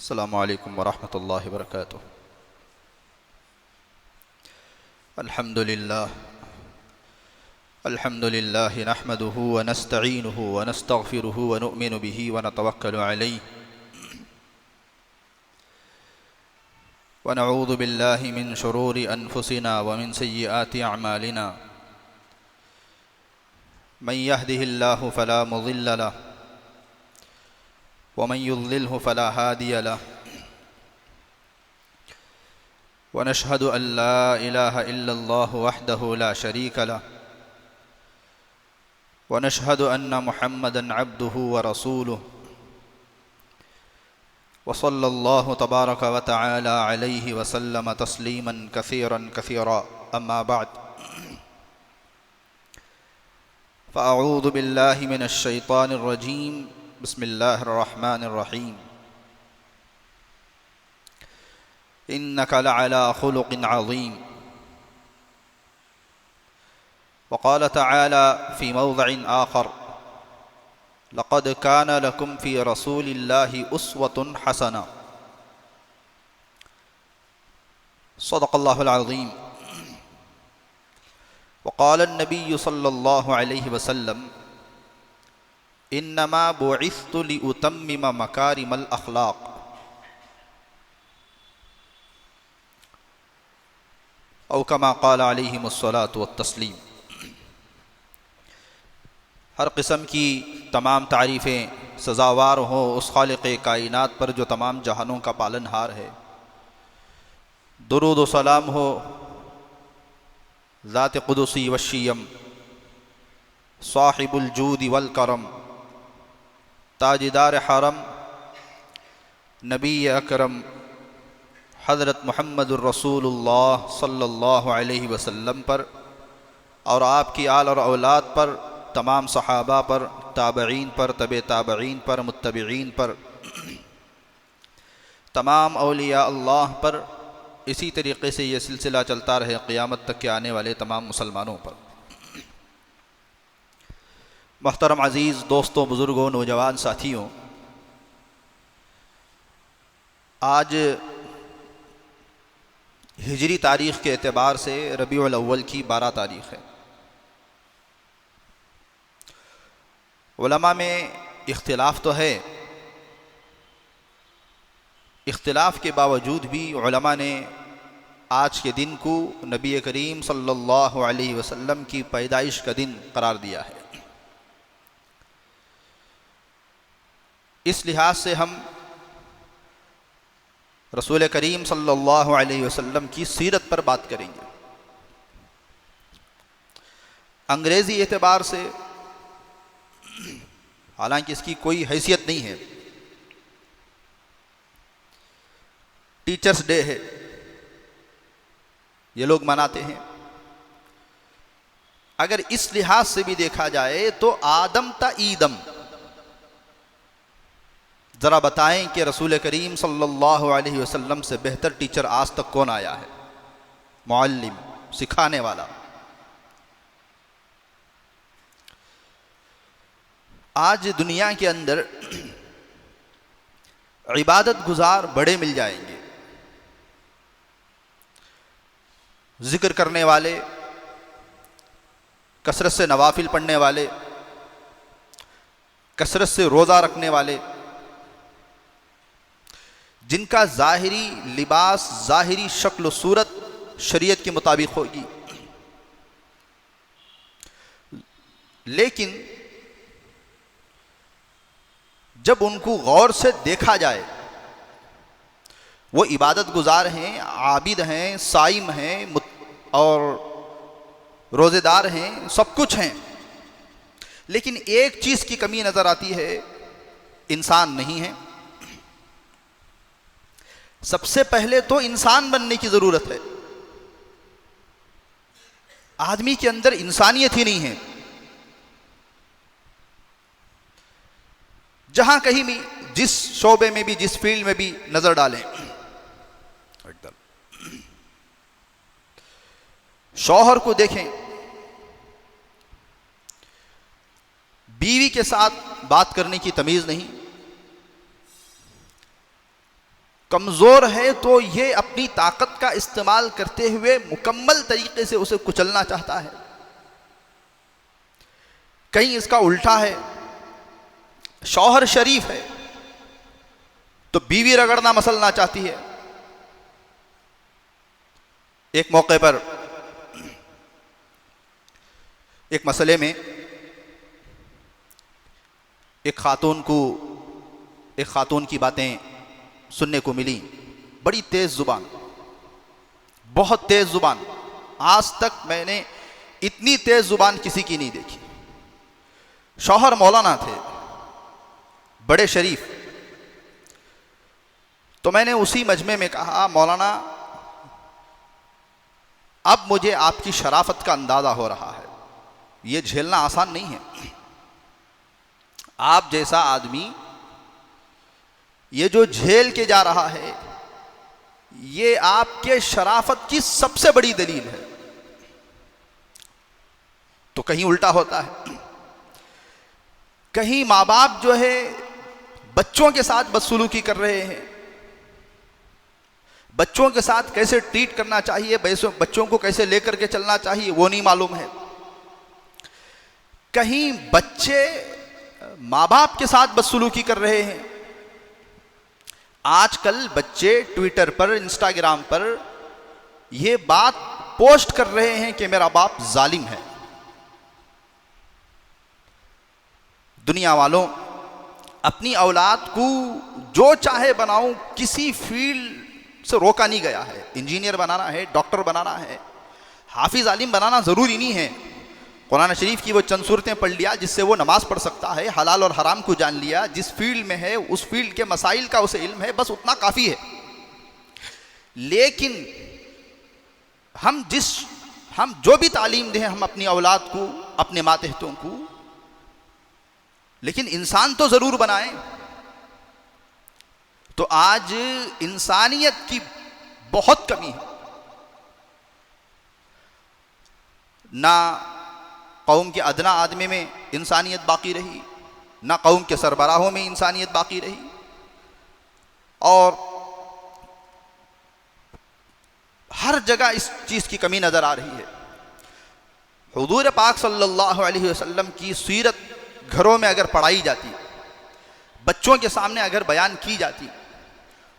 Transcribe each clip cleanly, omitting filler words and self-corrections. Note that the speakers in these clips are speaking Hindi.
अस्सलामु अलैकुम वरहमतुल्लाहि वबरकातुहू। अल्हम्दुलिल्लाह नहमदुहु व नस्तईनुहु व नस्तगफिरुहु व नुअमिनु बिही व नतवक्कलु अलैहि व नऊज़ु बिल्लाहि मिन शुरूरि अनफुसिना व मिन सय्यिआति अअमालिना। मन यहदिहिल्लाहु फला मुज़िल्ल लहु व मन युज़्लिल्हु फला हादिय लहु व नशहदु अन ला इलाहा इल्लल्लाहु वहदहु ला शरीक लहु व नशहदु अन्न मुहम्मदन अब्दुहु व रसूलुहु व सल्लल्लाहु तबारक व तआला अलैहि व सल्लम तस्लीमन कसीरन कसीरा। अम्मा बाद फ़अऊज़ु बिल्लाहि मिनश शैतानिर रजीम। बिस्मिल्लाहिर रहमानिर रहीम। इन्नका लअला खुलुक़िन अज़ीम। वक़ाल तआला फ़ी मौज़िइन आख़र लक़द कान लकुम फ़ी रसूलिल्लाहि उस्वतुन हसना। सदक़ल्लाहुल अज़ीम। वक़ाल नबिय्यु सल्लल्लाहु अलैहि वसल्लम इन्नमा बुइस्तु लिउतम्मिम मकारिमल अख़लाक़। औ कमा क़ाल अलैहिमुस्सलातु वत्तस्लीम। हर किस्म की तमाम तारीफ़ें सज़ावार हों उस खालिक़े कायनात पर जो तमाम जहानों का पालनहार है। दुरूद व सलाम हो ज़ात क़ुदसी वश्शियम साहिबुल जूद वल करम ताजदार हरम नबी अकरम हज़रत मुहम्मदुर रसूलुल्लाह सल्लल्लाहु अलैहि वसल्लम पर और आपकी आल और औलाद पर, तमाम सहाबा पर, ताबईन पर, तबे ताबईन पर, मुत्तबईन पर, तमाम औलिया अल्लाह पर, इसी तरीक़े से ये सिलसिला चलता रहे क़यामत तक के आने वाले तमाम मुसलमानों पर। मोहतरम अज़ीज़ दोस्तों, बुज़ुर्गों, नौजवान साथियों, आज हिजरी तारीख़ के एतबार से रबीउल अव्वल की 12 तारीख़ है। उलमा में इख्तिलाफ़ तो है, इख्तिलाफ़ के बावजूद भी उलमा ने आज के दिन को नबी करीम सल्लल्लाहु अलैहि वसल्लम की पैदाइश का दिन करार दिया है। इस लिहाज से हम रसूल करीम सल्लल्लाहु अलैहि वसल्लम की सीरत पर बात करेंगे। अंग्रेज़ी एतबार से हालांकि इसकी कोई हैसियत नहीं है, टीचर्स डे है, ये लोग मनाते हैं। अगर इस लिहाज से भी देखा जाए तो आदम ता ईदम। ज़रा बताएं कि रसूल करीम सल्लल्लाहु अलैहि वसल्लम से बेहतर टीचर आज तक कौन आया है? मुअल्लिम, सिखाने वाला। आज दुनिया के अंदर इबादत गुजार बड़े मिल जाएंगे, जिक्र करने वाले, कसरत से नवाफिल पढ़ने वाले, कसरत से रोज़ा रखने वाले, जिनका ज़ाहिरी लिबास, ज़ाहिरी शक्ल सूरत शरीयत के मुताबिक होगी, लेकिन जब उनको गौर से देखा जाए, वो इबादत गुजार हैं, आबिद हैं, साइम हैं और रोज़ेदार हैं, सब कुछ हैं, लेकिन एक चीज़ की कमी नज़र आती है, इंसान नहीं है। सबसे पहले तो इंसान बनने की ज़रूरत है। आदमी के अंदर इंसानियत ही नहीं है। जहां कहीं भी, जिस शोबे में भी, जिस फील्ड में भी नजर डालें, शौहर को देखें, बीवी के साथ बात करने की तमीज़ नहीं, कमज़ोर है तो ये अपनी ताकत का इस्तेमाल करते हुए मुकम्मल तरीके से उसे कुचलना चाहता है। कहीं इसका उल्टा है, शौहर शरीफ है तो बीवी रगड़ना मसलना चाहती है। एक मौके पर एक मसले में एक खातून की बातें सुनने को मिली। बड़ी तेज जुबान, बहुत तेज जुबान, आज तक मैंने इतनी तेज जुबान किसी की नहीं देखी। शौहर मौलाना थे, बड़े शरीफ। तो मैंने उसी मजमे में कहा, मौलाना अब मुझे आपकी शराफत का अंदाजा हो रहा है, ये झेलना आसान नहीं है। आप जैसा आदमी ये जो झेल के जा रहा है, ये आपके शराफत की सबसे बड़ी दलील है। तो कहीं उल्टा होता है, कहीं माँ बाप जो है बच्चों के साथ बदसलूकी कर रहे हैं, बच्चों के साथ कैसे ट्रीट करना चाहिए, बच्चों को कैसे लेकर के चलना चाहिए वो नहीं मालूम है। कहीं बच्चे माँ बाप के साथ बदसलूकी कर रहे हैं। आजकल बच्चे ट्विटर पर, इंस्टाग्राम पर ये बात पोस्ट कर रहे हैं कि मेरा बाप जालिम है। दुनिया वालों, अपनी औलाद को जो चाहे बनाओ, किसी फील्ड से रोका नहीं गया है। इंजीनियर बनाना है, डॉक्टर बनाना है, हाफिज आलिम बनाना ज़रूरी नहीं है। कुरान शरीफ की वो चंद सूरतें पढ़ लिया जिससे वो नमाज पढ़ सकता है, हलाल और हराम को जान लिया, जिस फील्ड में है उस फील्ड के मसाइल का उसे इल्म है, बस उतना काफ़ी है। लेकिन हम जो भी तालीम दें हम अपनी औलाद को, अपने मातहतों को, लेकिन इंसान तो ज़रूर बनाएं। तो आज इंसानियत की बहुत कमी है। ना कौम के अदना आदमी में इंसानियत बाकी रही, ना कौम के सरबराहों में इंसानियत बाकी रही, और हर जगह इस चीज़ की कमी नज़र आ रही है। हुजूर पाक सल्लल्लाहु अलैहि वसल्लम की सीरत घरों में अगर पढ़ाई जाती, बच्चों के सामने अगर बयान की जाती,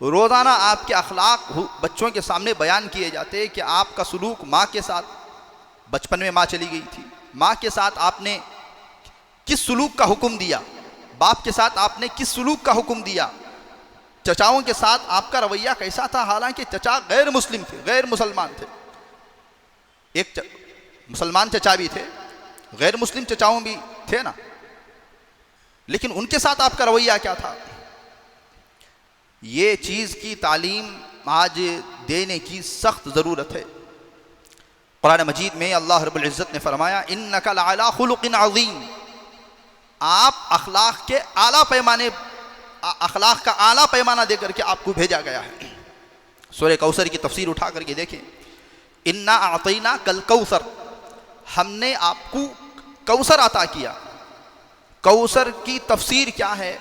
रोज़ाना आपके अखलाक बच्चों के सामने बयान किए जाते कि आपका सलूक माँ के साथ, बचपन में माँ चली गई थी, माँ के साथ आपने किस सलूक का हुक्म दिया, बाप के साथ आपने किस सलूक का हुक्म दिया, चचाओं के साथ आपका रवैया कैसा था। हालांकि चचा गैर मुस्लिम थे, गैर मुसलमान थे। एक मुसलमान चचा भी थे, गैर मुस्लिम चचाओं भी थे ना, लेकिन उनके साथ आपका रवैया क्या था। ये चीज़ की तालीम आज देने की सख्त ज़रूरत है। कुरान मजीद में अल्लाह रब्बुल इज़्ज़त ने फरमाया, इन्नका लअला खुलुक़िन अज़ीम, आप अखलाक के आला पैमाने, अखलाक का आला पैमाना देकर के आपको भेजा गया है। सूरह कौसर की तफसीर उठा करके देखें, इन्ना आतैना कल कौसर, हमने आपको कौसर अता किया। कौसर की तफसीर क्या है?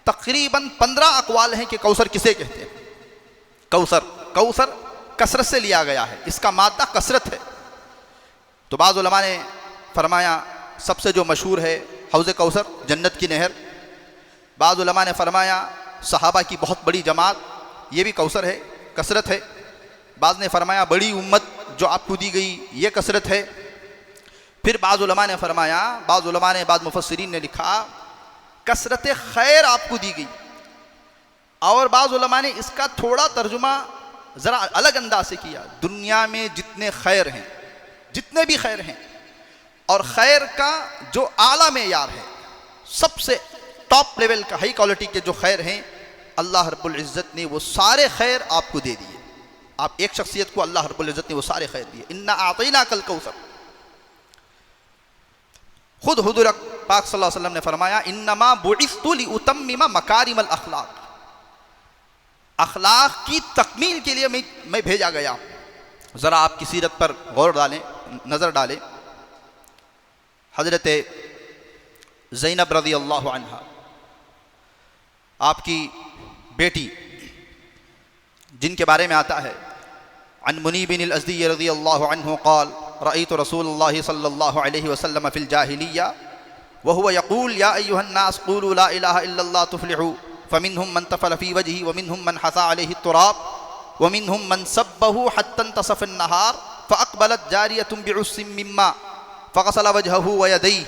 तकरीबन 15 अक़वाल हैं कि कौसर किसे कहते हैं। कौसर कसरत से लिया गया है, इसका मादा कसरत है। तो बाज़ उलमा ने फरमाया सबसे जो मशहूर है हौज़ कौसर, जन्नत की नहर। बाज़ उलमा ने फरमाया सहाबा की बहुत बड़ी जमात, ये भी कौसर है, कसरत है। बाज़ ने फरमाया बड़ी उम्मत जो आपको दी गई, ये कसरत है। फिर बाज़ उलमा ने फरमाया, बाज़ मुफस्सिरीन ने लिखा कसरत खैर आपको दी गई। और बाज़ उलमा ने इसका थोड़ा तर्जुमा ज़रा अलग अंदाज से किया, दुनिया में जितने खैर हैं, जितने भी खैर हैं, और खैर का जो आला मेयार है, सबसे टॉप लेवल का, हाई क्वालिटी के जो खैर हैं, अल्लाह रब्बुल इज़्ज़त ने वो सारे खैर आपको दे दिए। आप एक शख्सियत को अल्लाह रब्बुल इज़्ज़त ने वो सारे खैर दिए। इन्ना आतैना कल कौसर। खुद हुज़ूर पाक सल्लल्लाहु अलैहि वसल्लम ने फरमाया, इन्नमा बुइस्तु लिउतम्मिमा मकारिमल अखलाक, अखलाक की तकमील के लिए मैं भेजा गया। ज़रा आपकी सीरत पर गौर डालें, नज़र डालें। हज़रत ज़ैनब रज़ी अल्लाहु अन्हा, आपकी बेटी, जिनके बारे में आता है अन मुनीब बिन अल-अज़दी रज़ियल्लाहु अन्हु क़ाल रअयतु रसूलल्लाह सल्लल्लाहु अलैहि वसल्लम फ़िल जाहिलिय्या व हुवा यक़ूल या अय्युहन नास क़ूलू ला इलाहा इल्लल्लाह तुफ़्लिहू फ़मिनहुम मन तफ़ल फ़ी वजही व मिनहुम मन हसा अलैहि तुराब व मिनहुम मन सब्बहू हत्ता इंतसफ़ अन-नहार फ़अक़बलत जारियतुन बिउस्सिम मिम्मा फ़ग़सला वजहहू व यदैहि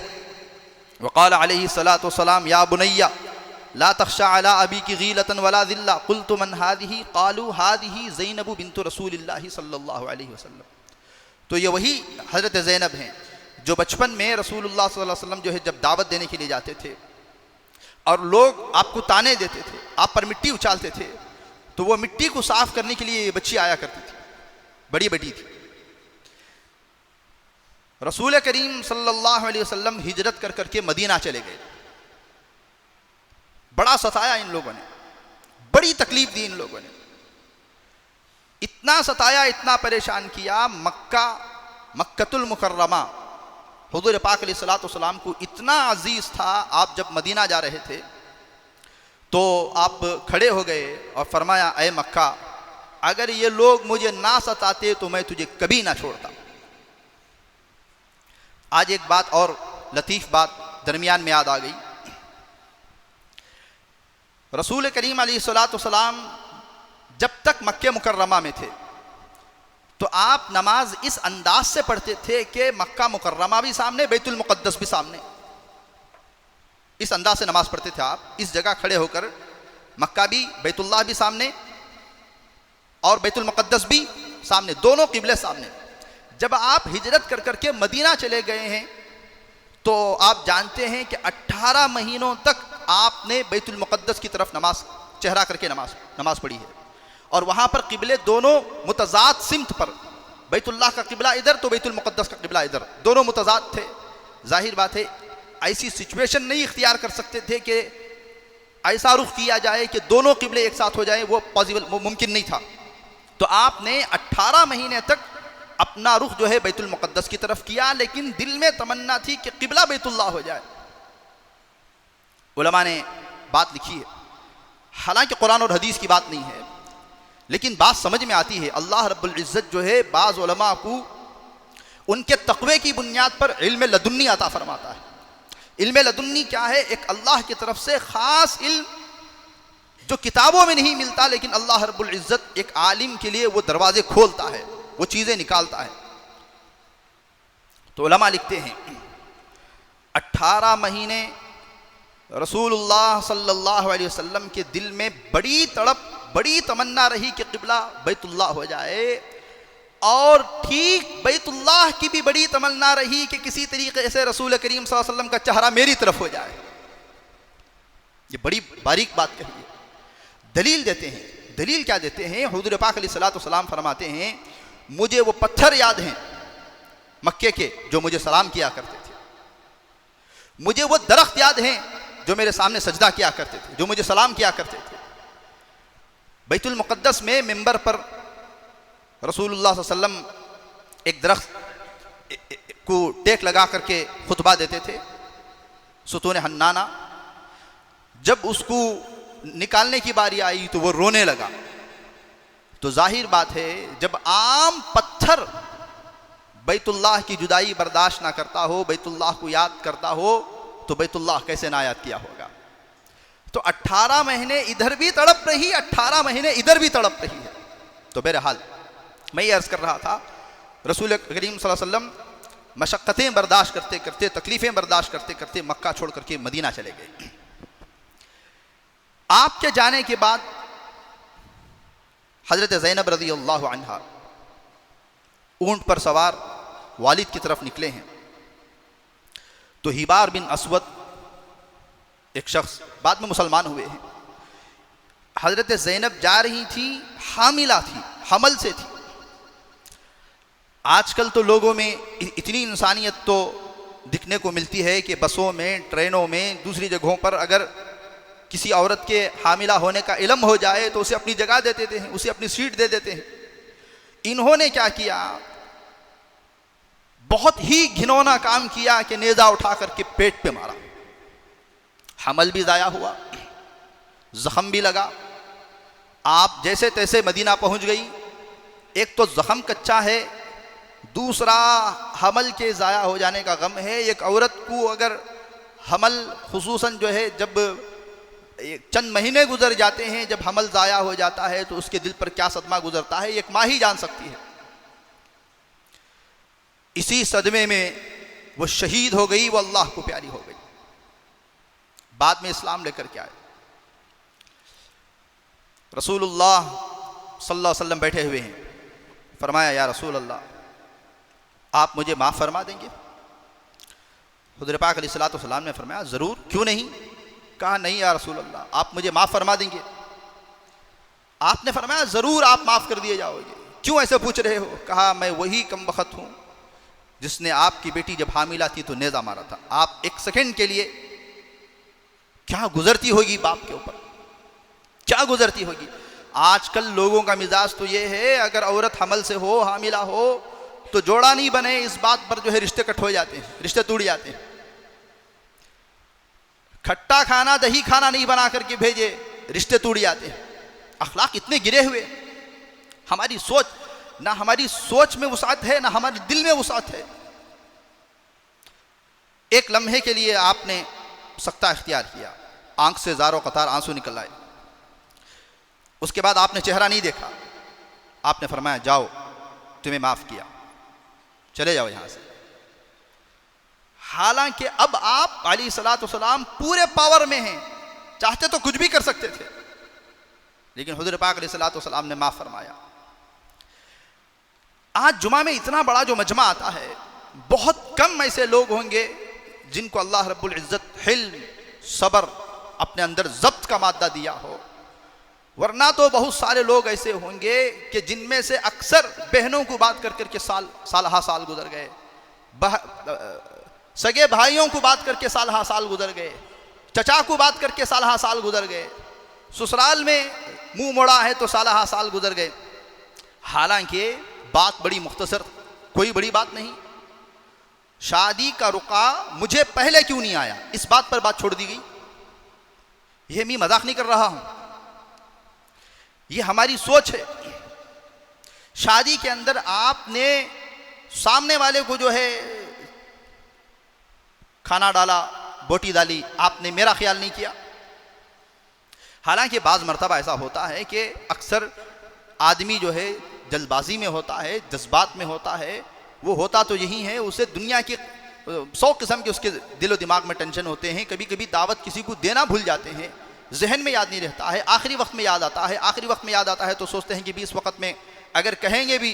व क़ाल अलैहि सलातु वस्सलाम या बुनय्या ला तख़्शा अला अबीकी गीलतन वला ज़िल्ला क़ुल्तु मन हादिही क़ालू हादिही ज़ैनब बिन्तु रसूलिल्लाहि सल्लल्लाहु अलैहि वसल्लम। तो ये वही हज़रत ज़ैनब हैं जो बचपन में रसूलुल्लाह सल्लल्लाहु अलैहि वसल्लम जो है जब दावत देने के लिए जाते थे और लोग आपको ताने देते थे, आप पर मिट्टी उछालते थे, तो वो मिट्टी को साफ करने के लिए ये बच्ची आया करती थी, बड़ी बेटी थी। रसूल करीम सल्लल्लाहु अलैहि वसल्लम हिजरत कर करके मदीना चले गए। बड़ा सताया इन लोगों ने, बड़ी तकलीफ दी इन लोगों ने, इतना सताया, इतना परेशान किया। मक्कतुल मुकर्रमा हुज़ूर पाक अलैहिस्सलातु वस्सलाम को इतना अजीज था। आप जब मदीना जा रहे थे तो आप खड़े हो गए और फरमाया, ऐ मक्का, अगर ये लोग मुझे ना सताते तो मैं तुझे कभी ना छोड़ता। आज एक बात और लतीफ़ बात दरमियान में याद आ गई। रसूल करीम अलैहिस्सलातु वस्सलाम जब तक मक्के मुकर्रमा में थे तो आप नमाज इस अंदाज से पढ़ते थे कि मक्का मुकर्रमा भी सामने, बैतुल मुक़द्दस भी सामने, इस अंदाज से नमाज पढ़ते थे आप। इस जगह खड़े होकर मक्का भी, बैतुल्लाह भी सामने और बैतुल मुक़द्दस भी सामने, दोनों किबले सामने। जब आप हिजरत कर करके मदीना चले गए हैं तो आप जानते हैं कि 18 महीनों तक आपने बैतुल मुक़द्दस की तरफ नमाज चेहरा करके नमाज पढ़ी है। और वहाँ पर किबले दोनों मुतज़ाद सिमत पर, बैतुल्लाह का किबला इधर तो बैतुल मुक़द्दस का किबला इधर, दोनों मुतज़ाद थे। जाहिर बात है ऐसी सिचुएशन नहीं इख्तियार कर सकते थे कि ऐसा रुख किया जाए कि दोनों किबले एक साथ हो जाए, वो पॉसिबल, वो मुमकिन नहीं था। तो आपने 18 महीने तक अपना रुख जो है बैतुल मुक़द्दस की तरफ किया, लेकिन दिल में तमन्ना थी कि किबला बैतुल्लाह हो जाए। उलमा ने बात लिखी है, हालांकि कुरान और हदीस की बात नहीं है, लेकिन बात समझ में आती है। अल्लाह रब्बुल इज़्ज़त जो है बाज़ उलमा को उनके तक़वे की बुनियाद पर इल्म लदुन्नी अता फरमाता है। इल्म लदुन्नी क्या है? एक अल्लाह की तरफ से ख़ास इल्म जो किताबों में नहीं मिलता, लेकिन अल्लाह रब्बुल इज़्ज़त एक आलिम के लिए वो दरवाजे खोलता है, वो चीज़ें निकालता है। तो उलमा लिखते हैं 18 महीने रसूलुल्लाह सल्लल्लाहु अलैहि वसल्लम के दिल में बड़ी तड़प, बड़ी तमन्ना रही कि किबला बैतुल्लाह हो जाए, और ठीक बैतुल्लाह की भी बड़ी तमन्ना रही कि किसी तरीके से रसूल करीम सल्लल्लाहु अलैहि वसल्लम का चेहरा मेरी तरफ हो जाए। ये बड़ी बारीक बात कही है। दलील देते हैं, दलील क्या देते हैं? हुज़ूर पाक अलैहिस्सलातु वस्सलाम फरमाते हैं, मुझे वो पत्थर याद हैं मक्के के जो मुझे सलाम किया करते थे, मुझे वो दरख्त याद हैं जो मेरे सामने सजदा किया करते थे, जो मुझे सलाम किया करते थे। बैतुल मुक़द्दस में मिंबर पर रसूलुल्लाह सल्लल्लाहु अलैहि वसल्लम एक दरख्त को टेक लगा करके खुतबा देते थे, सुतून हन्नाना। जब उसको निकालने की बारी आई तो वो रोने लगा। तो जाहिर बात है जब आम पत्थर बैतुल्लाह की जुदाई बर्दाश्त ना करता हो, बैतुल्लाह को याद करता हो, तो बैतुल्लाह कैसे ना याद किया होगा। तो 18 महीने इधर भी तड़प रही, 18 महीने इधर भी तड़प रही है। तो बहरहाल मैं ये अर्ज़ कर रहा था, रसूल करीम सल्लल्लाहु अलैहि वसल्लम मशक्क़तें बर्दाश्त करते करते, तकलीफ़ें बर्दाश्त करते करते मक्का छोड़ करके मदीना चले गए। आपके जाने के बाद हज़रत ज़ैनब रज़ियल्लाहु अन्हा ऊंट पर सवार वालिद की तरफ निकले हैं, तो हिबार बिन अस्वद एक शख्स बाद में मुसलमान हुए हैं। हज़रत ज़ैनब जा रही थी, हामिला थी, हमल से थी। आजकल तो लोगों में इतनी इंसानियत तो दिखने को मिलती है कि बसों में, ट्रेनों में, दूसरी जगहों पर अगर किसी औरत के हामिला होने का इल्म हो जाए तो उसे अपनी जगह दे देते हैं, उसे अपनी सीट दे देते हैं। इन्होंने क्या किया? बहुत ही घिनौना काम किया कि नेज़ा उठा करके पेट पे मारा। हमल भी ज़ाया हुआ, ज़ख्म भी लगा, आप जैसे तैसे मदीना पहुंच गई। एक तो जख्म कच्चा है, दूसरा हमल के ज़ाया हो जाने का गम है। एक औरत को अगर हमल खुसूसन जो है जब चंद महीने गुजर जाते हैं, जब हमल ज़ाया हो जाता है तो उसके दिल पर क्या सदमा गुजरता है एक माँ ही जान सकती है। इसी सदमे में वो शहीद हो गई, वो अल्लाह को प्यारी हो गई। बाद में इस्लाम लेकर के आए। रसूलुल्लाह सल्लल्लाहु अलैहि वसल्लम बैठे हुए हैं। फरमाया या रसूल अल्लाह, आप मुझे माफ़ फरमा देंगे? हुज़ूर पाक अलैहिस्सलातु वस्सलाम ने फरमाया ज़रूर, क्यों नहीं। कहा नहीं या रसूल अल्लाह, आप मुझे माफ़ फरमा देंगे? आपने फरमाया ज़रूर, आप माफ़ कर दिए जाओगे। क्यों ऐसे पूछ रहे हो? कहा मैं वही कम बख्त हूँ जिसने आपकी बेटी जब हामिला थी तो नेज़ा मारा था। आप एक सेकंड के लिए क्या गुजरती होगी बाप के ऊपर, क्या गुजरती होगी। आजकल लोगों का मिजाज तो ये है, अगर औरत हमल से हो, हामिला हो, तो जोड़ा नहीं बने इस बात पर जो है रिश्ते कट हो जाते हैं, रिश्ते टूट जाते हैं। खट्टा खाना दही खाना नहीं बना करके भेजे, रिश्ते टूट जाते हैं। अखलाक इतने गिरे हुए, हमारी सोच ना, हमारी सोच में वसात है ना हमारे दिल में वसात है। एक लम्हे के लिए आपने सख्ता इख्तियार किया, आंख से ज़ारो कतार आंसू निकल आए। उसके बाद आपने चेहरा नहीं देखा, आपने फरमाया जाओ, तुम्हें माफ़ किया, चले जाओ यहाँ से। हालांकि अब आप अलैहिस्सलातु वस्सलाम पूरे पावर में हैं, चाहते तो कुछ भी कर सकते थे, लेकिन हुज़ूर पाक अलैहिस्सलातु वस्सलाम ने माफ़ फरमाया। आज जुमा में इतना बड़ा जो मजमा आता है, बहुत कम ऐसे लोग होंगे जिनको अल्लाह रब्बुल इज़्ज़त हिल्म, सब्र अपने अंदर जब्त का मादा दिया हो, वरना तो बहुत सारे लोग ऐसे होंगे कि जिनमें से अक्सर बहनों को बात कर करके साल गुजर गए, सगे भाइयों को बात करके साल गुजर गए, चचा को बात करके साल गुजर गए, ससुराल में मुंह मोड़ा है तो साल गुजर गए। हालांकि बात बड़ी मुख्तसर, कोई बड़ी बात नहीं। शादी का रुका मुझे पहले क्यों नहीं आया, इस बात पर बात छोड़ दी गई। यह मैं मजाक नहीं कर रहा हूं, यह हमारी सोच है। शादी के अंदर आपने सामने वाले को जो है खाना डाला, बोटी डाली, आपने मेरा ख्याल नहीं किया। हालांकि बाज़ मरतबा ऐसा होता है कि अक्सर आदमी जो है जल्दबाजी में होता है, जज्बात में होता है। वो होता तो यही है, उसे दुनिया के 100 किस्म के उसके दिलो दिमाग में टेंशन होते हैं। कभी कभी दावत किसी को देना भूल जाते हैं, जहन में याद नहीं रहता है, आखिरी वक्त में याद आता है। आखिरी वक्त में याद आता है तो सोचते हैं कि 20 वक्त में अगर कहेंगे भी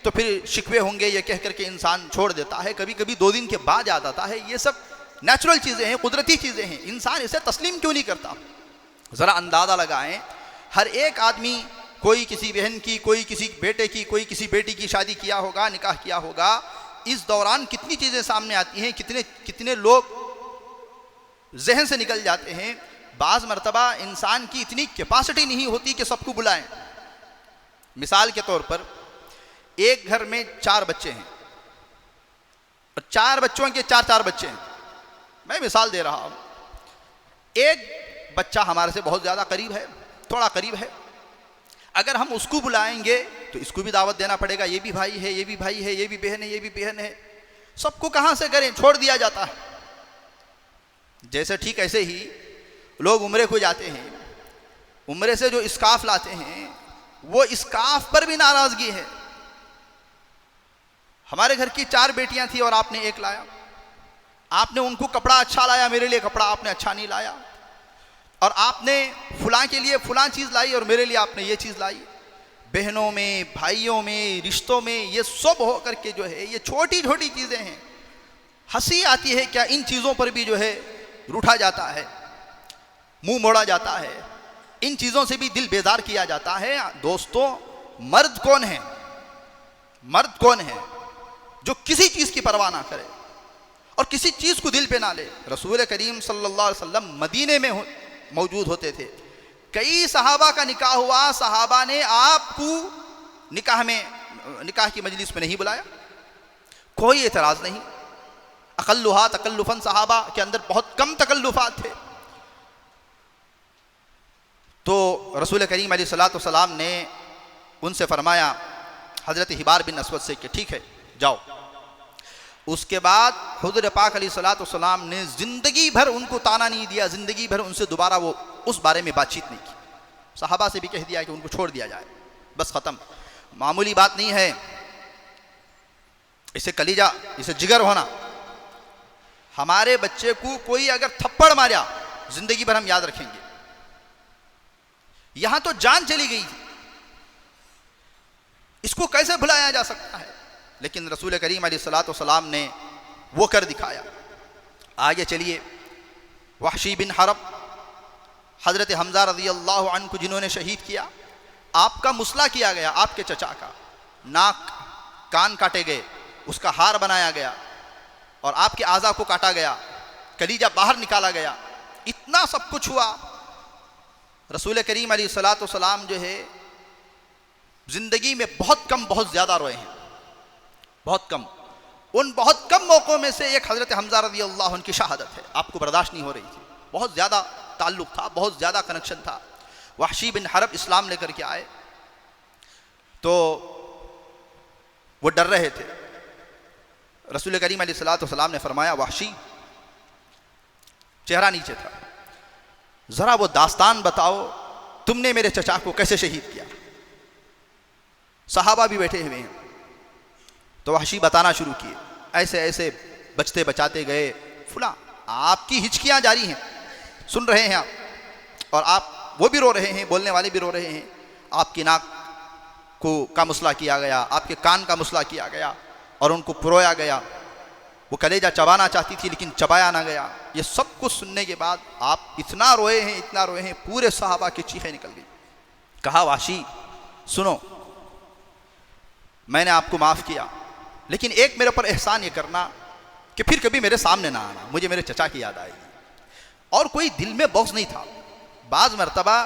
तो फिर शिकवे होंगे, ये कह करके इंसान छोड़ देता है। कभी कभी 2 दिन के बाद याद आता है। ये सब नेचुरल चीज़ें हैं, कुदरती चीज़ें हैं। इंसान इसे तस्लीम क्यों नहीं करता? ज़रा अंदाज़ा लगाएं, हर एक आदमी कोई किसी बहन की, कोई किसी बेटे की, कोई किसी बेटी की शादी किया होगा, निकाह किया होगा। इस दौरान कितनी चीज़ें सामने आती हैं, कितने लोग जहन से निकल जाते हैं। बाज़ मरतबा इंसान की इतनी कैपेसिटी नहीं होती कि सबको बुलाएं। मिसाल के तौर पर एक घर में 4 बच्चे हैं और 4 बच्चों के 4 बच्चे हैं। मैं मिसाल दे रहा हूँ। एक बच्चा हमारे से बहुत ज़्यादा करीब है, थोड़ा करीब है। अगर हम उसको बुलाएंगे तो इसको भी दावत देना पड़ेगा। ये भी भाई है, ये भी भाई है, ये भी बहन है, ये भी बहन है। सबको कहाँ से करें, छोड़ दिया जाता है। जैसे ठीक ऐसे ही लोग उम्रे को जाते हैं, उम्रे से जो इस्काफ लाते हैं वो इस्काफ पर भी नाराज़गी है। हमारे घर की 4 बेटियां थी और आपने 1 लाया। आपने उनको कपड़ा अच्छा लाया, मेरे लिए कपड़ा आपने अच्छा नहीं लाया। और आपने फलां के लिए फलां चीज़ लाई और मेरे लिए आपने ये चीज़ लाई। बहनों में, भाइयों में, रिश्तों में ये सब हो करके जो है ये छोटी छोटी चीज़ें हैं। हंसी आती है क्या इन चीज़ों पर भी जो है रूठा जाता है, मुंह मोड़ा जाता है, इन चीज़ों से भी दिल बेजार किया जाता है। दोस्तों, मर्द कौन है? मर्द कौन है जो किसी चीज़ की परवाह ना करे और किसी चीज़ को दिल पे ना ले? रसूल करीम सल्लल्लाहु अलैहि वसल्लम मदीने में मौजूद होते थे। कई सहाबा का निकाह हुआ, सहाबा ने आपको निकाह की मजलिस में नहीं बुलाया, कोई एतराज़ नहीं। अकल्लुहा तकल्लुफन, सहाबा के अंदर बहुत कम तकल्लुफात थे। तो रसूल करीम अलैहिस्सलाम ने उनसे फरमाया हज़रत हिबार बिन अस्वद से कि ठीक है जाओ। उसके बाद हुज़ूर पाक अलैहिस्सलाम ने ज़िंदगी भर उनको ताना नहीं दिया, ज़िंदगी भर उनसे दोबारा वो उस बारे में बातचीत नहीं की। सहाबा से भी कह दिया कि उनको छोड़ दिया जाए, बस ख़त्म। मामूली बात नहीं है, इसे कलीजा, इसे जिगर होना। हमारे बच्चे को कोई अगर थप्पड़ मारा जिंदगी भर हम याद रखेंगे। यहां तो जान चली गई, इसको कैसे भुलाया जा सकता है? लेकिन रसूल करीम अलैहिस्सलाम ने वो कर दिखाया। आगे चलिए, वहशी बिन हरब, हजरत हमजा रज़ी अल्लाह अन्हु को जिन्होंने शहीद किया, आपका मुसला किया गया, आपके चचा का नाक कान काटे गए, उसका हार बनाया गया और आपके आज़ा को काटा गया, कलीजा बाहर निकाला गया, इतना सब कुछ हुआ। रसूल करीम अलैहिस्सलाम जो है जिंदगी में बहुत कम, बहुत ज़्यादा रोए हैं, बहुत कम। उन बहुत कम मौक़ों में से एक हज़रत हमजा रज़ी अल्लाह अन्हु की शहादत है। आपको बर्दाश्त नहीं हो रही थी, बहुत ज़्यादा ताल्लुक़ था, बहुत ज़्यादा कनेक्शन था। वहशी बिन हरब इस्लाम लेकर के आए तो वो डर रहे थे। रसूल करीम अलैहिस्सलाम ने फरमाया, वहशी, चेहरा नीचे था, ज़रा वो दास्तान बताओ, तुमने मेरे चचा को कैसे शहीद किया? सहाबा भी बैठे हुए हैं। तो वहशी बताना शुरू किए, ऐसे ऐसे बचते बचाते गए, फुला। आपकी हिचकियाँ जारी हैं, सुन रहे हैं आप, और आप वो भी रो रहे हैं, बोलने वाले भी रो रहे हैं। आपकी नाक को का मुसला किया गया, आपके कान का मुसला किया गया और उनको पुरोया गया। वो कलेजा चबाना चाहती थी लेकिन चबाया ना गया। ये सब कुछ सुनने के बाद आप इतना रोए हैं, इतना रोए हैं, पूरे सहाबा की चीखें निकल गई। कहा, वहशी सुनो, मैंने आपको माफ़ किया, लेकिन एक मेरे ऊपर एहसान ये करना कि फिर कभी मेरे सामने ना आना, मुझे मेरे चचा की याद आएगी। और कोई दिल में बॉक्स नहीं था। बाज़ मरतबा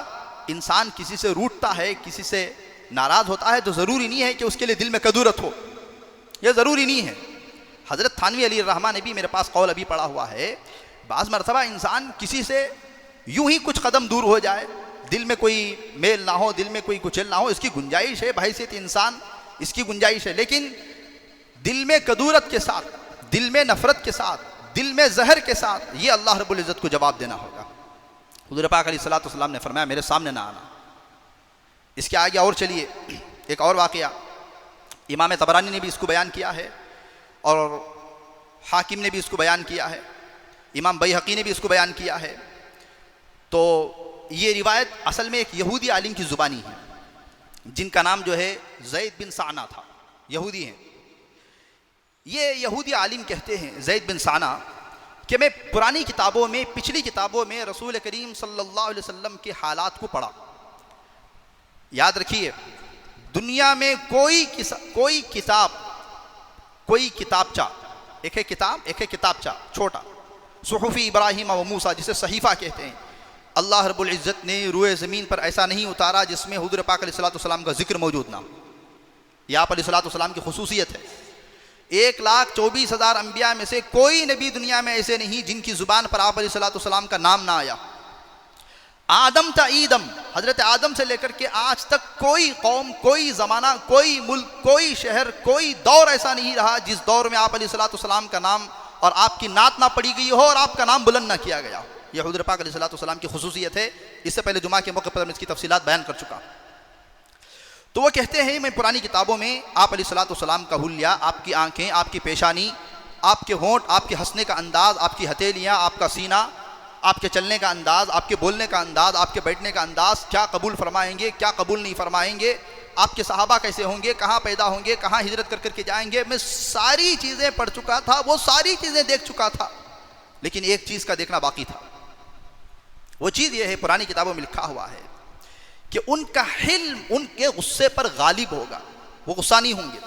इंसान किसी से रूठता है, किसी से नाराज़ होता है, तो ज़रूरी नहीं है कि उसके लिए दिल में कदूरत हो, यह ज़रूरी नहीं है। हज़रत थानवी अली रहमान ने भी मेरे पास कौल अभी पढ़ा हुआ है, बाज़ मरतबा इंसान किसी से यूं ही कुछ कदम दूर हो जाए, दिल में कोई मेल ना हो, दिल में कोई कुचल ना हो, इसकी गुंजाइश है, बहैसियत इंसान इसकी गुंजाइश है। लेकिन दिल में कदूरत के साथ, दिल में नफ़रत के साथ, दिल में जहर के साथ, ये अल्लाह रब्बुल इज़्ज़त को जवाब देना होगा। हुज़ूर पाक अलैहिस्सलाम ने फरमाया, मेरे सामने ना आना। इसके आगे और चलिए, एक और वाक़या, इमाम तबरानी ने भी इसको बयान किया है और हाकिम ने भी इसको बयान किया है, इमाम बैहक़ी ने भी इसको बयान किया है। तो ये रिवायत असल में एक यहूदी आलिम की ज़ुबानी है, जिनका नाम जो है ज़ैद बिन साना था, यहूदी हैं। ये यहूदी आलिम कहते हैं, ज़ैद बिन साना, कि मैं पुरानी किताबों में, पिछली किताबों में रसूल करीम सल्लल्लाहु अलैहि वसल्लम के हालात को पढ़ा। याद रखिए, दुनिया में कोई किताब, कोई किताबचा, एक है किताब, एक है किताबचा छोटा, सुहुफ़ी इब्राहीम व मूसा, जिसे सहीफ़ा कहते हैं। अल्लाह रब्बुल इज़्ज़त ने रूए ज़मीन पर ऐसा नहीं उतारा जिसमें हुज़ूर पाक अलैहिस्सलाम का जिक्र मौजूद ना हो। यह आप अलैहिस्सलाम की खुसूसियत है। 1,24,000 अम्बिया में से कोई नबी दुनिया में ऐसे नहीं जिनकी ज़ुबान पर आप अलैहिस्सलाम का नाम ना आया। आदम ता ईदम, हज़रत आदम से लेकर के आज तक कोई कौम, कोई ज़माना, कोई मुल्क, कोई शहर, कोई दौर ऐसा नहीं रहा जिस दौर में आप अलैहिस्सलाम का नाम और आपकी नात ना पड़ी गई हो और आपका नाम बुलंद ना किया गया। यह हुज़ूर पाक अलैहिस्सलाम की खुसूसियत है। इससे पहले जुमा के मौके पर मैं इसकी तफसीलात बयान कर चुका। तो वो कहते हैं, मैं पुरानी किताबों में आप अलैहिस्सलाम का हुलिया, आपकी आंखें, आपकी पेशानी, आपके होंठ, आपके हंसने का अंदाज़, आपकी हथेलियाँ, आपका सीना, आपके चलने का अंदाज़, आपके बोलने का अंदाज़, आपके बैठने का अंदाज़, क्या कबूल फरमाएंगे, क्या कबूल नहीं फरमाएंगे, आपके सहाबा कैसे होंगे, कहाँ पैदा होंगे, कहाँ हिजरत कर कर के जाएंगे, मैं सारी चीज़ें पढ़ चुका था, वो सारी चीज़ें देख चुका था। लेकिन एक चीज़ का देखना बाकी था। वो चीज़ ये है, पुरानी किताबों में लिखा हुआ है कि उनका हिल्म उनके गुस्से पर गालिब होगा, वो गुस्सा नहीं होंगे।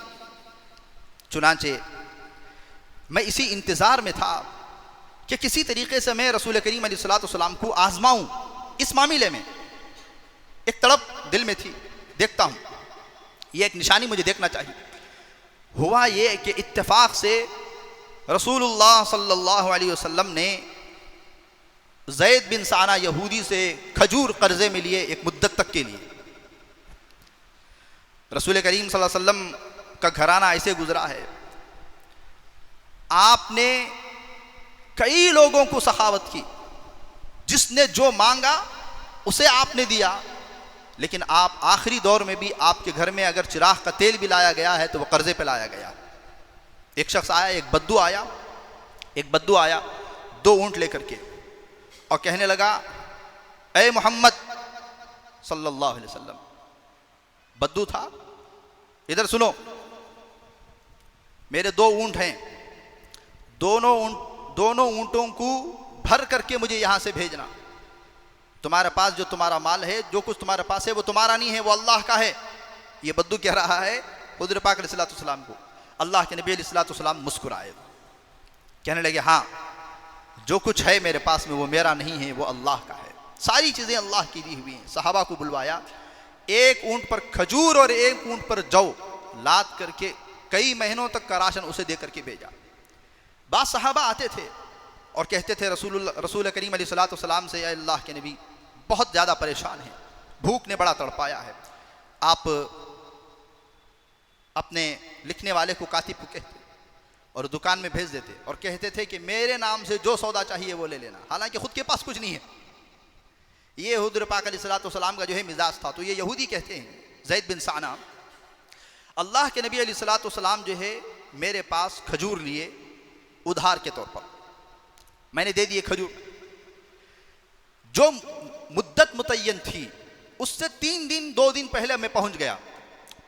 चुनांचे मैं इसी इंतज़ार में था कि किसी तरीके से मैं रसूल करीम अलैहिस्सलाम को आजमाऊं। इस मामले में एक तड़प दिल में थी, देखता हूं, ये एक निशानी मुझे देखना चाहिए। हुआ ये कि इत्तेफाक से रसूलुल्लाह सल्लल्लाहु अलैहि वसल्लम ने ज़ैद बिन साना यहूदी से खजूर कर्जे में लिए एक मुद्दत तक के लिए। रसूल करीम सल्लल्लाहु अलैहि वसल्लम का घराना ऐसे गुजरा है, आपने कई लोगों को सखावत की, जिसने जो मांगा उसे आपने दिया, लेकिन आप आखिरी दौर में भी आपके घर में अगर चिराग का तेल भी लाया गया है तो वह कर्जे पे लाया गया। एक शख्स आया, एक बद्दू आया 2 ऊंट लेकर के और कहने लगा, ए मोहम्मद सल्लल्लाहु अलैहि वसल्लम। बद्दू था, इधर सुनो, मेरे 2 ऊंट हैं, दोनों ऊंटों को भर करके मुझे यहां से भेजना। तुम्हारे पास जो तुम्हारा माल है, जो कुछ तुम्हारे पास है वो तुम्हारा नहीं है, वो अल्लाह का है। ये बद्दू कह रहा है हुज़ूर पाक अलैहिस्सलातु वस्सलाम को। अल्लाह के नबी अलैहिस्सलातु वस्सलाम मुस्कुराए, कहने लगे, हाँ जो कुछ है मेरे पास में वो मेरा नहीं है, वो अल्लाह का है, सारी चीज़ें अल्लाह की दी हुई हैं। सहाबा को बुलवाया, एक ऊंट पर खजूर और एक ऊंट पर जौ लाद करके कई महीनों तक का राशन उसे दे करके भेजा। बाद सहाबा आते थे और कहते थे रसूल करीम अलैहिस्सलातु वस्सलाम से, अल्लाह के नबी बहुत ज़्यादा परेशान हैं, भूख ने बड़ा तड़पाया है, आप अपने लिखने वाले को, कातिब को कहते और दुकान में भेज देते और कहते थे कि मेरे नाम से जो सौदा चाहिए वो ले लेना, हालांकि खुद के पास कुछ नहीं है। ये हुज़ूर पाक अलैहिस्सलातु वस्सलाम का जो है मिजाज था। तो ये यहूदी कहते हैं, ज़ैद बिन साना, अल्लाह के नबी अलैहिस्सलातु वस्सलाम जो है मेरे पास खजूर लिए उधार के तौर पर, मैंने दे दिए खजूर। जो मुद्दत मुतय्यन थी उससे 3 दिन 2 दिन पहले मैं पहुंच गया।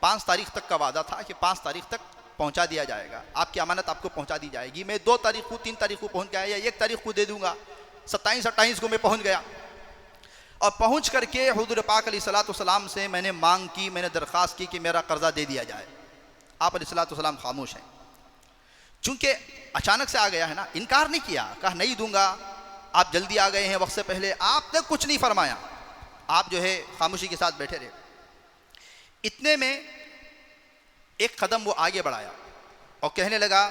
5 तारीख तक का वादा था कि 5 तारीख तक पहुंचा दिया जाएगा, आपकी अमानत आपको पहुंचा दी जाएगी। मैं 2 तारीख को 3 तारीख को पहुंच गया या 1 तारीख को दे दूंगा। 27-28 को मैं पहुंच गया और पहुंच करके हुज़ूर पाक अलैहिस्सलातु वस्सलाम से मैंने मांग की, मैंने दरख्वास्त की कि मेरा कर्जा दे दिया जाए। आप अलैहिस्सलातु वस्सलाम खामोश हैं, चूंकि अचानक से आ गया है ना, इनकार नहीं किया, कहा नहीं दूंगा, आप जल्दी आ गए हैं वक्त से पहले, आपने कुछ नहीं फरमाया, आप जो है खामोशी के साथ बैठे रहे। इतने में एक कदम वो आगे बढ़ाया और कहने लगा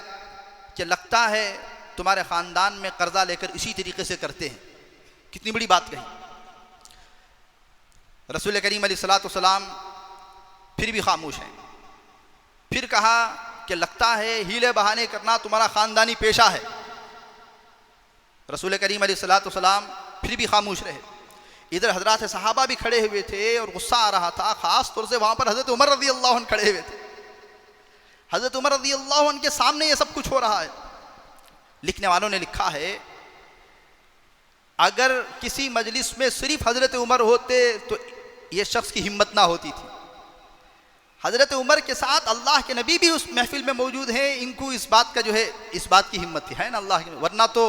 कि लगता है तुम्हारे ख़ानदान में कर्जा लेकर इसी तरीके से करते हैं। कितनी बड़ी बात कही। रसूल करीम अलैहिस्सलातु वस्सलाम फिर भी खामोश हैं। फिर कहा कि लगता है हीले बहाने करना तुम्हारा ख़ानदानी पेशा है। रसूल करीम अलैहिस्सलातु वस्सलाम फिर भी खामोश रहे। इधर हजरात सहाबा भी खड़े हुए थे और गुस्सा आ रहा था, ख़ास तौर से वहाँ पर हज़रत उमर रज़ियल्लाहु अन्हु खड़े हुए थे। हज़रत उमर रज़ियल्लाहु अन्हु के सामने ये सब कुछ हो रहा है। लिखने वालों ने लिखा है, अगर किसी मजलिस में सिर्फ हज़रत उमर होते तो ये शख्स की हिम्मत ना होती थी। हज़रत उमर के साथ अल्लाह के नबी भी उस महफिल में मौजूद हैं, इनको इस बात का जो है इस बात की हिम्मत थी, है ना अल्लाह की, वरना तो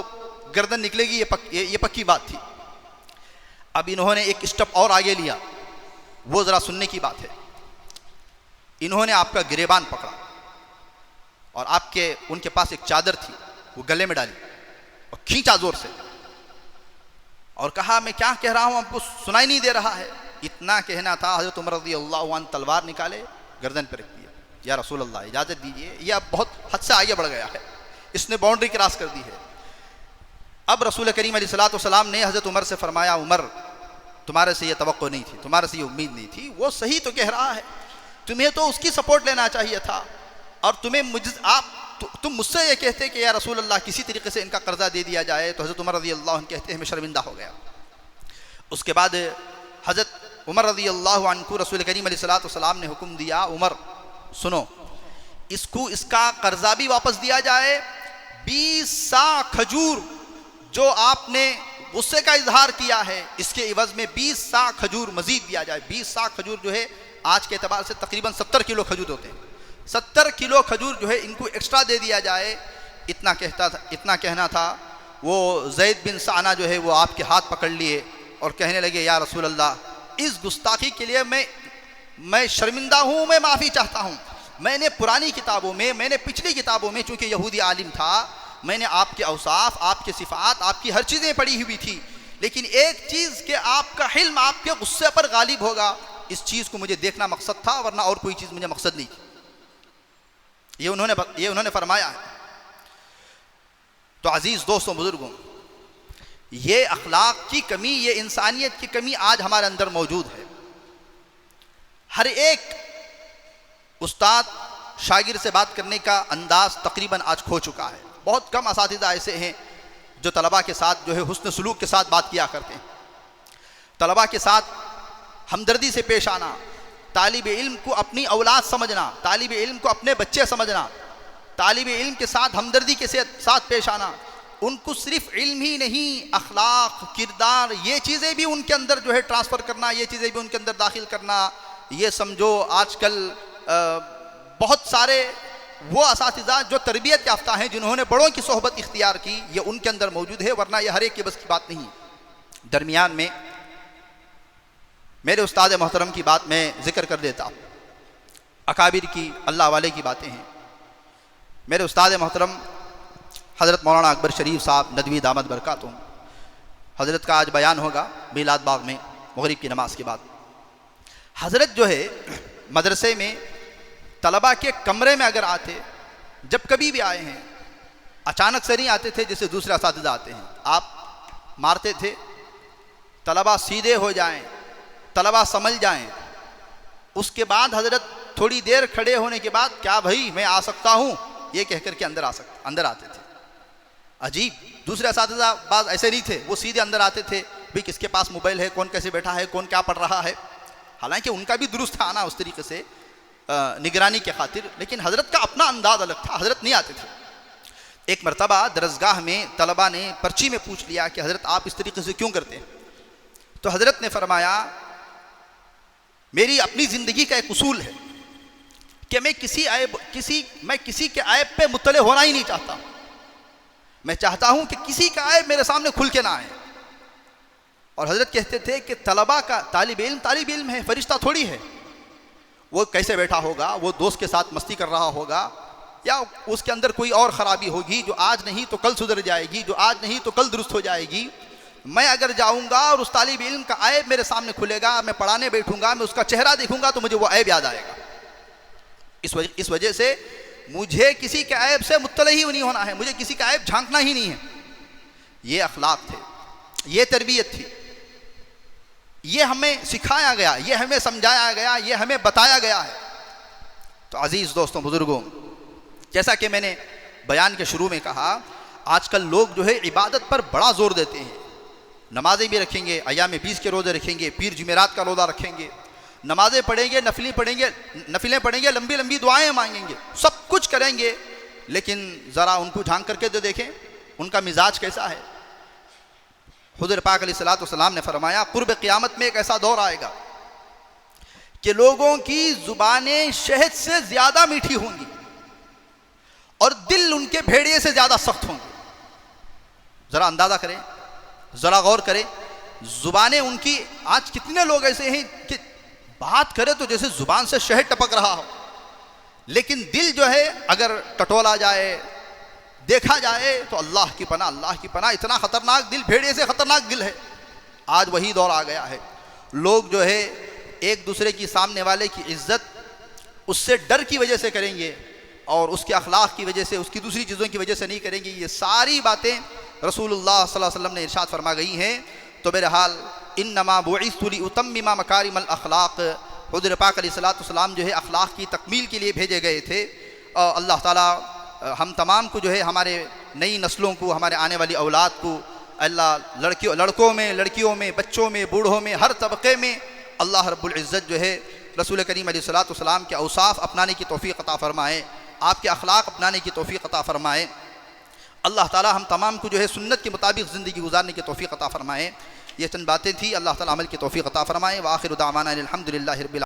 गर्दन निकलेगी, ये पक्की बात थी। अब इन्होंने एक स्टेप और आगे लिया, वो ज़रा सुनने की बात है। इन्होंने आपका गिरेबान पकड़ा और उनके पास एक चादर थी, वो गले में डाली और खींचा जोर से और कहा मैं क्या कह रहा हूँ आपको सुनाई नहीं दे रहा है। इतना कहना था, हज़रत उमर रज़ियल्लाहु अन्हु तलवार निकाले, गर्दन पर रख दिया, या रसूल अल्लाह इजाज़त दीजिए, यह अब बहुत हद से आगे बढ़ गया है, इसने बाउंड्री क्रॉस कर दी है। अब रसूल करीम अलैहिस्सलातु वस्सलाम ने हज़रत उमर से फरमाया, उमर तुम्हारे से ये तवक्को नहीं थी, तुम्हारे से ये उम्मीद नहीं थी, वो सही तो कह रहा है, तुम्हें तो उसकी सपोर्ट लेना चाहिए था, और तुम मुझसे ये कहते कि या रसूल अल्लाह किसी तरीके से इनका कर्जा दे दिया जाए। तो हज़रत उमर रज़ियल्लाहु अन्हु कहते हैं मैं शर्मिंदा हो गया। उसके बाद हज़रत उमर रज़ियल्लाहु अन्हु को रसूल करीम अलैहिस्सलातु वस्सलाम ने हुक्म दिया, उमर सुनो, इसका कर्जा भी वापस दिया जाए, 20 सा खजूर जो आपने गुस्से का इजहार किया है इसके इवज में 20 सा खजूर मजीद दिया जाए। 20 सा खजूर जो है आज के एतबार से तकरीबन 70 किलो खजूर होते हैं, 70 किलो खजूर जो है इनको एक्स्ट्रा दे दिया जाए। इतना कहना था। वो ज़ैद बिन साना जो है वो आपके हाथ पकड़ लिए और कहने लगे, या रसूल अल्लाह इस गुस्ताखी के लिए मैं शर्मिंदा हूँ, मैं माफ़ी चाहता हूँ। मैंने पुरानी किताबों में, मैंने पिछली किताबों में, चूँकि यहूदी आलिम था, मैंने आपके औसाफ, आपके सिफ़ात, आपकी हर चीज़ें पढ़ी हुई थी, लेकिन एक चीज़ के आपका हिल्म आपके गुस्से पर गालिब होगा, इस चीज़ को मुझे देखना मकसद था, वरना और कोई चीज़ मुझे मकसद नहीं थी। ये उन्होंने फरमाया है। तो अजीज़ दोस्तों बुजुर्गों, ये अखलाक की कमी, ये इंसानियत की कमी आज हमारे अंदर मौजूद है। हर एक उस्ताद शागिर्द से बात करने का अंदाज तकरीबन आज खो चुका है। बहुत कम असातिज़ा ऐसे हैं जो तलबा के साथ जो है हुस्न सलूक के साथ बात किया करते हैं। तलबा के साथ हमदर्दी से पेश आना, तालिब इल्म को अपनी औलाद समझना, तालिब इल्म को अपने बच्चे समझना, तालिब इल्म के साथ हमदर्दी के साथ पेश आना, उनको सिर्फ इल्म ही नहीं अखलाक, किरदार, ये चीज़ें भी उनके अंदर जो है ट्रांसफ़र करना, ये चीज़ें भी उनके अंदर दाखिल करना। ये समझो आजकल बहुत सारे वो असातिज़ा जो तरबियत याफ्ता हैं, जिन्होंने बड़ों की सोहबत इख्तियार की, ये उनके अंदर मौजूद है, वरना ये हर एक के बस की बात नहीं। दरमियान में मेरे उस्ताद मोहतरम की बात मैं ज़िक्र कर देता हूँ, अकाबिर की, अल्लाह वाले की बातें हैं। मेरे उस्ताद मोहतरम हज़रत मौलाना अकबर शरीफ साहब नदवी दामद बरकातुहू, हज़रत का आज बयान होगा मिलाद बाग में मगरिब की नमाज के बाद। हज़रत जो है मदरसे में तलबा के कमरे में अगर आते, जब कभी भी आए हैं, अचानक से नहीं आते थे जैसे दूसरे असातिज़ा आते हैं। आप मारते थे, तलबा सीधे हो जाएं, तलबा समझ जाएं, उसके बाद हज़रत थोड़ी देर खड़े होने के बाद क्या भाई मैं आ सकता हूँ, ये कह कर के अंदर आते थे। अजीब, दूसरे असातिज़ा बाज़ ऐसे नहीं थे, वो सीधे अंदर आते थे, भाई किसके पास मोबाइल है, कौन कैसे बैठा है, कौन क्या पढ़ रहा है। हालांकि उनका भी दुरुस्त था आना उस तरीके से निगरानी के खातिर, लेकिन हज़रत का अपना अंदाज़ अलग था, हज़रत नहीं आते थे। एक मरतबा दरसगाह में तलबा ने पर्ची में पूछ लिया कि हज़रत आप इस तरीके से क्यों करते हैं? तो हज़रत ने फरमाया मेरी अपनी ज़िंदगी का एक उसूल है कि मैं किसी के ऐब पे मुत्तले होना ही नहीं चाहता। मैं चाहता हूँ कि किसी का ऐब मेरे सामने खुल के ना आए। और हज़रत कहते थे कि तलबा का तालिब इल्म है, फरिश्ता थोड़ी है। वो कैसे बैठा होगा, वो दोस्त के साथ मस्ती कर रहा होगा, या उसके अंदर कोई और ख़राबी होगी जो आज नहीं तो कल सुधर जाएगी, जो आज नहीं तो कल दुरुस्त हो जाएगी। मैं अगर जाऊँगा और उस तालिब इल्म का ऐब मेरे सामने खुलेगा, मैं पढ़ाने बैठूँगा, मैं उसका चेहरा देखूँगा तो मुझे वो ऐब याद आएगा। इस वजह से मुझे किसी के ऐब से मुत्तले ही नहीं होना है, मुझे किसी का ऐब झांकना ही नहीं है। ये अखलाक थे, ये तरबियत थी, ये हमें सिखाया गया, ये हमें समझाया गया, ये हमें बताया गया है। तो अजीज़ दोस्तों, बुज़ुर्गों, जैसा कि मैंने बयान के शुरू में कहा, आजकल लोग जो है इबादत पर बड़ा ज़ोर देते हैं। नमाज़ें भी रखेंगे, अय्याम 20 के रोज़े रखेंगे, पीर जुमेरात का रोज़ा रखेंगे, नमाज़ें पढ़ेंगे, नफिलें पढ़ेंगे, लंबी लंबी दुआएं मांगेंगे, सब कुछ करेंगे, लेकिन ज़रा उनको झांक करके तो देखें उनका मिजाज कैसा है। हुज़ूर पाक अलैहिस्सलाम ने फरमाया कुर्ब क़यामत में एक ऐसा दौर आएगा कि लोगों की ज़ुबानें शहद से ज़्यादा मीठी होंगी और दिल उनके भेड़िए से ज़्यादा सख्त होंगे। ज़रा अंदाज़ा करें, ज़रा गौर करें, ज़ुबानें उनकी, आज कितने लोग ऐसे हैं कि बात करें तो जैसे ज़ुबान से शहद टपक रहा हो, लेकिन दिल जो है अगर टटोला जाए, देखा जाए तो अल्लाह की पनाह, इतना ख़तरनाक दिल, भेड़िए से ख़तरनाक दिल है। आज वही दौर आ गया है। लोग जो है एक दूसरे की, सामने वाले की इज़्ज़त उससे डर की वजह से करेंगे और उसके अखलाक की वजह से, उसकी दूसरी चीज़ों की वजह से नहीं करेंगे। ये सारी बातें रसूलुल्लाह सल्लल्लाहु अलैहि वसल्लम ने इरशाद फरमा गई हैं। तो बहरहाल इन्नमा बुइस्तु लिउतम्मिमा मकारिमल अखलाक, हुज़ूर पाक अलैहिस्सलाम जो है अखलाक की तकमील के लिए भेजे गए थे। अल्लाह ताला हम तमाम को जो है, हमारे नई नस्लों को, हमारे आने वाली औलाद को अल्लाह लड़कों में, लड़कियों में, बच्चों में, बूढ़ों में, हर तबके में अल्लाह रब्बुल इज़्ज़त जो है रसूल करीम अलैहिस्सलाम के औसाफ अपनाने की तौफ़ीक़ अता फ़रमाए, आपके अखलाक अपनाने की तौफ़ीक़ अता फ़रमाए। अल्लाह ताला हम तमाम को जो है सुन्नत के मुताबिक ज़िंदगी गुजारने की तौफ़ीक़ अता फ़रमाए। ये चंद बातें थी, अल्लाह ताला अमल की तौफ़ीक़ अता फ़रमाए। व आखिरु दावाना अनिल हम्दुलिल्लाहि रब्बिल